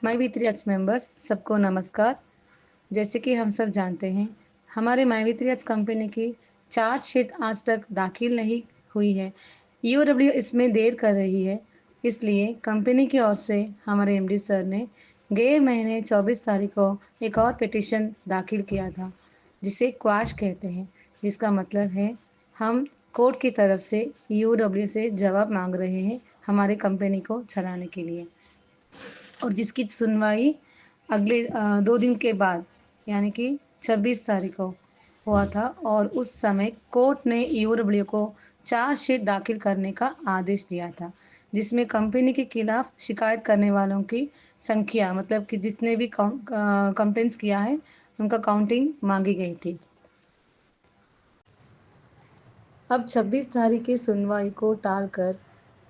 My we 3 x members सबको नमस्कार। जैसे कि हम सब जानते हैं, हमारे माय वी 3 एक्स कंपनी की चार्जशीट आज तक दाखिल नहीं हुई है। ईओडब्ल्यू इसमें देर कर रही है। इसलिए कंपनी की ओर से हमारे एमडी सर ने गए महीने 24 तारीख को एक और पिटीशन दाखिल किया था, जिसे क्वाश कहते हैं, जिसका मतलब है हम कोर्ट की तरफ से ईओडब्ल्यू से जवाब मांग रहे हैं हमारे कंपनी को चलाने के लिए। और जिसकी सुनवाई अगले 2 दिन के बाद यानी कि 26 तारीख को हुआ था और उस समय कोर्ट ने ईओडब्ल्यू को चार्जशीट दाखिल करने का आदेश दिया था, जिसमें कंपनी के खिलाफ शिकायत करने वालों की संख्या मतलब कि जिसने भी कंप्लेंट्स किया है, उनका काउंटिंग मांगी गई थी। अब 26 तारीख की सुनवाई को टालकर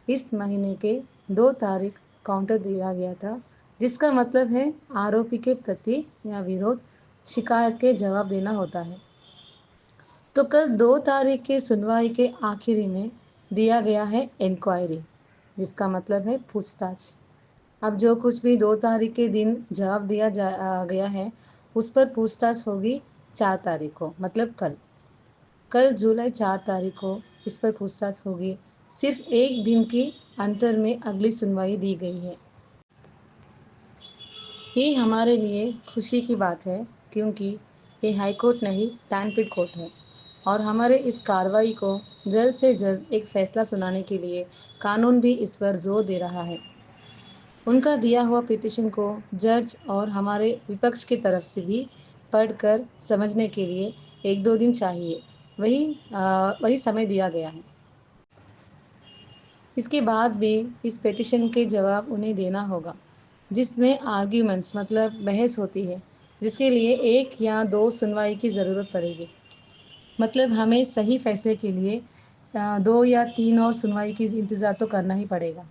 इस महीने के 2 तारीख काउंटर दिया गया था, जिसका मतलब है आरोपी के प्रति या विरोध शिकायत के जवाब देना होता है। तो कल 2 तारीख की सुनवाई के आखिरी में दिया गया है इंक्वायरी, जिसका मतलब है पूछताछ। अब जो कुछ भी 2 तारीख के दिन जवाब गया है, उस पर पूछताछ होगी 4 तारीख को, मतलब कल। कल जुलाई 4 तारीख को इस पर पूछताछ होगी। सिर्फ एक दिन के अंतर में अगली सुनवाई दी गई है। ये हमारे लिए खुशी की बात है, क्योंकि ये हाई कोर्ट नहीं तानपीठ कोर्ट है और हमारे इस कार्रवाई को जल्द से जल्द एक फैसला सुनाने के लिए कानून भी इस पर जोर दे रहा है। उनका दिया हुआ पिटीशन को जज और हमारे विपक्ष की तरफ से भी पढ़कर समझने के लिए 1-2 दिन चाहिए। वही समय दिया गया है। इसके बाद भी इस पिटीशन के जवाब उन्हें देना होगा, जिसमें आर्ग्यूमेंट्स मतलब बहस होती है, जिसके लिए 1 या 2 सुनवाई की ज़रूरत पड़ेगी। मतलब हमें सही फैसले के लिए 2 या 3 और सुनवाई की इंतज़ार तो करना ही पड़ेगा।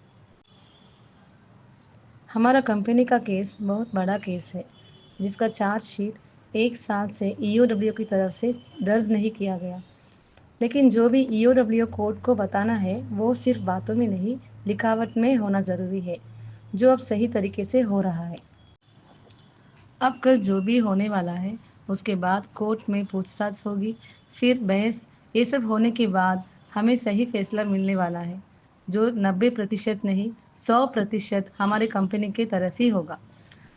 हमारा कंपनी का केस बहुत बड़ा केस है, जिसका चार्जशीट 1 साल से ईओडब्ल्यू की तरफ से दर्ज नहीं किया गया। लेकिन जो भी ईओडब्ल्यू कोर्ट को बताना है, वो सिर्फ बातों में नहीं, लिखावट में होना ज़रूरी है, जो अब सही तरीके से हो रहा है। अब कल जो भी होने वाला है, उसके बाद कोर्ट में पूछताछ होगी, फिर बहस। ये सब होने के बाद हमें सही फैसला मिलने वाला है, जो 90% नहीं 100% हमारे कंपनी की तरफ ही होगा।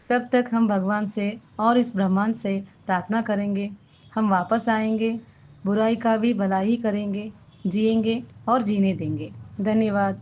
तब तक हम भगवान से और इस ब्रह्मांड से प्रार्थना करेंगे। हम वापस आएंगे, बुराई का भी भलाई करेंगे, जिएंगे और जीने देंगे। धन्यवाद।